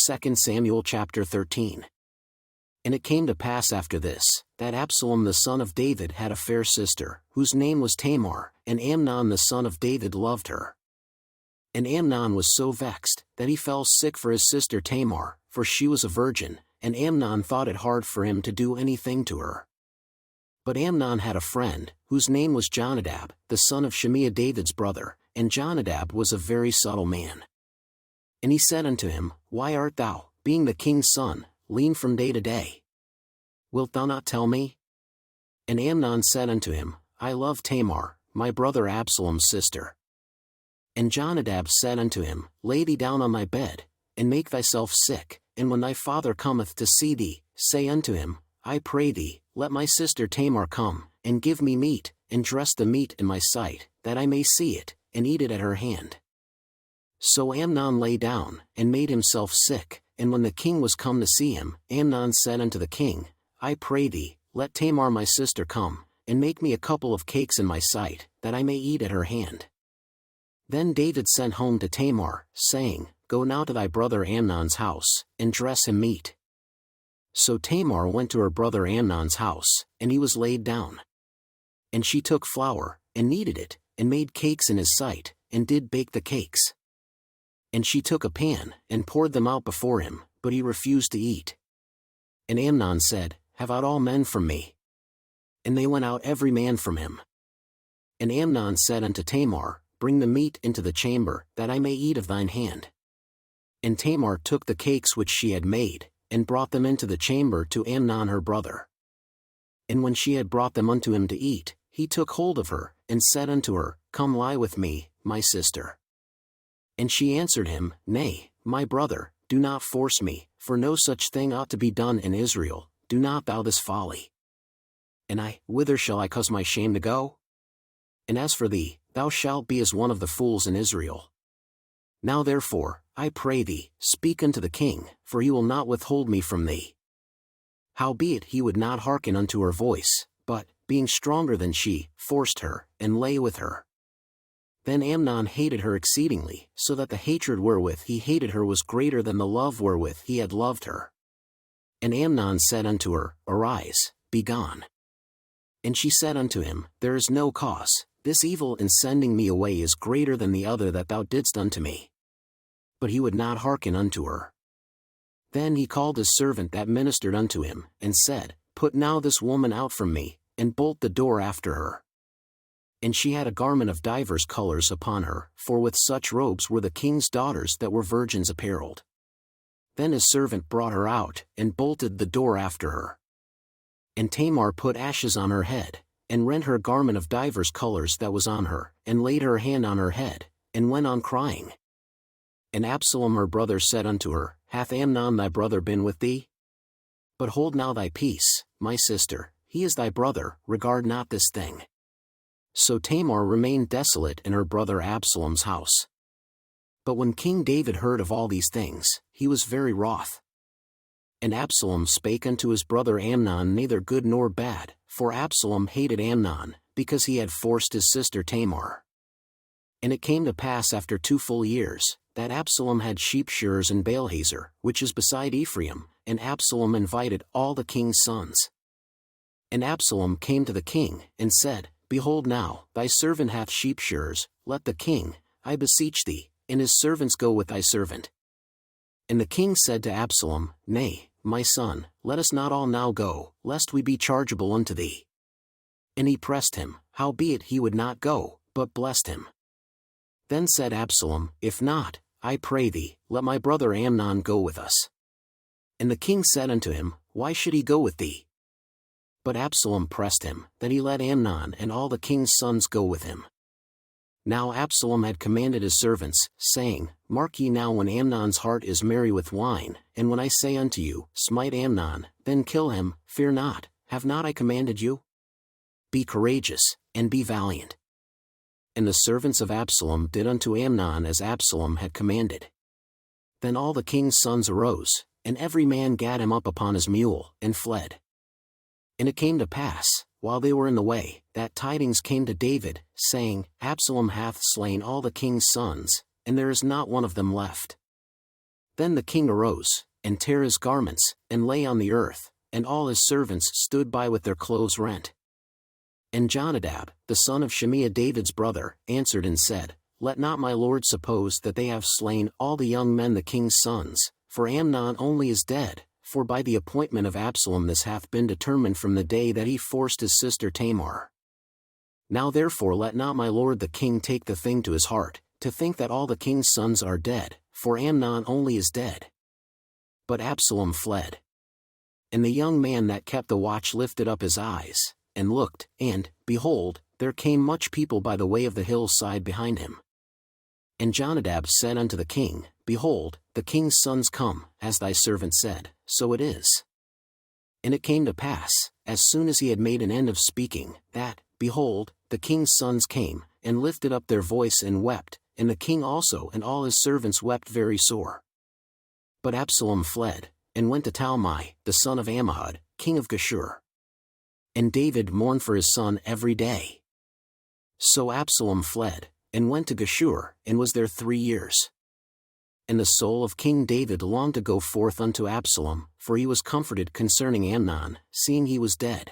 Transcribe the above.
2 Samuel chapter 13. And it came to pass after this, that Absalom the son of David had a fair sister, whose name was Tamar, and Amnon the son of David loved her. And Amnon was so vexed, that he fell sick for his sister Tamar, for she was a virgin, and Amnon thought it hard for him to do anything to her. But Amnon had a friend, whose name was Jonadab, the son of Shimea David's brother, and Jonadab was a very subtle man. And he said unto him, Why art thou, being the king's son, lean from day to day? Wilt thou not tell me? And Amnon said unto him, I love Tamar, my brother Absalom's sister. And Jonadab said unto him, Lay thee down on thy bed, and make thyself sick, and when thy father cometh to see thee, say unto him, I pray thee, let my sister Tamar come, and give me meat, and dress the meat in my sight, that I may see it, and eat it at her hand. So Amnon lay down, and made himself sick, and when the king was come to see him, Amnon said unto the king, I pray thee, let Tamar my sister come, and make me a couple of cakes in my sight, that I may eat at her hand. Then David sent home to Tamar, saying, Go now to thy brother Amnon's house, and dress him meat. So Tamar went to her brother Amnon's house, and he was laid down. And she took flour, and kneaded it, and made cakes in his sight, and did bake the cakes. And she took a pan, and poured them out before him, but he refused to eat. And Amnon said, Have out all men from me. And they went out every man from him. And Amnon said unto Tamar, Bring the meat into the chamber, that I may eat of thine hand. And Tamar took the cakes which she had made, and brought them into the chamber to Amnon her brother. And when she had brought them unto him to eat, he took hold of her, and said unto her, Come lie with me, my sister. And she answered him, Nay, my brother, do not force me, for no such thing ought to be done in Israel, do not thou this folly. And I, whither shall I cause my shame to go? And as for thee, thou shalt be as one of the fools in Israel. Now therefore, I pray thee, speak unto the king, for he will not withhold me from thee. Howbeit he would not hearken unto her voice, but, being stronger than she, forced her, and lay with her. Then Amnon hated her exceedingly, so that the hatred wherewith he hated her was greater than the love wherewith he had loved her. And Amnon said unto her, Arise, be gone. And she said unto him, There is no cause, this evil in sending me away is greater than the other that thou didst unto me. But he would not hearken unto her. Then he called his servant that ministered unto him, and said, Put now this woman out from me, and bolt the door after her. And she had a garment of divers colors upon her, for with such robes were the king's daughters that were virgins apparelled. Then his servant brought her out, and bolted the door after her. And Tamar put ashes on her head, and rent her garment of divers colors that was on her, and laid her hand on her head, and went on crying. And Absalom her brother said unto her, Hath Amnon thy brother been with thee? But hold now thy peace, my sister, he is thy brother, regard not this thing. So Tamar remained desolate in her brother Absalom's house. But when King David heard of all these things, he was very wroth. And Absalom spake unto his brother Amnon neither good nor bad, for Absalom hated Amnon, because he had forced his sister Tamar. And it came to pass after 2 full years, that Absalom had sheep shearers in Baalhazor, which is beside Ephraim, and Absalom invited all the king's sons. And Absalom came to the king, and said, Behold now, thy servant hath sheep shearers, let the king, I beseech thee, and his servants go with thy servant. And the king said to Absalom, Nay, my son, let us not all now go, lest we be chargeable unto thee. And he pressed him, howbeit he would not go, but blessed him. Then said Absalom, If not, I pray thee, let my brother Amnon go with us. And the king said unto him, Why should he go with thee? But Absalom pressed him, that he let Amnon and all the king's sons go with him. Now Absalom had commanded his servants, saying, Mark ye now when Amnon's heart is merry with wine, and when I say unto you, Smite Amnon, then kill him, fear not, have not I commanded you? Be courageous, and be valiant. And the servants of Absalom did unto Amnon as Absalom had commanded. Then all the king's sons arose, and every man gat him up upon his mule, and fled. And it came to pass, while they were in the way, that tidings came to David, saying, Absalom hath slain all the king's sons, and there is not one of them left. Then the king arose, and tare his garments, and lay on the earth, and all his servants stood by with their clothes rent. And Jonadab, the son of Shimea David's brother, answered and said, Let not my lord suppose that they have slain all the young men the king's sons, for Amnon only is dead, for by the appointment of Absalom this hath been determined from the day that he forced his sister Tamar. Now therefore let not my lord the king take the thing to his heart, to think that all the king's sons are dead, for Amnon only is dead. But Absalom fled. And the young man that kept the watch lifted up his eyes, and looked, and, behold, there came much people by the way of the hillside behind him. And Jonadab said unto the king, Behold, the king's sons come, as thy servant said, so it is. And it came to pass, as soon as he had made an end of speaking, that, behold, the king's sons came, and lifted up their voice and wept, and the king also and all his servants wept very sore. But Absalom fled, and went to Talmai, the son of Ammihud, king of Geshur. And David mourned for his son every day. So Absalom fled, and went to Geshur, and was there 3 years. And the soul of King David longed to go forth unto Absalom, for he was comforted concerning Amnon, seeing he was dead.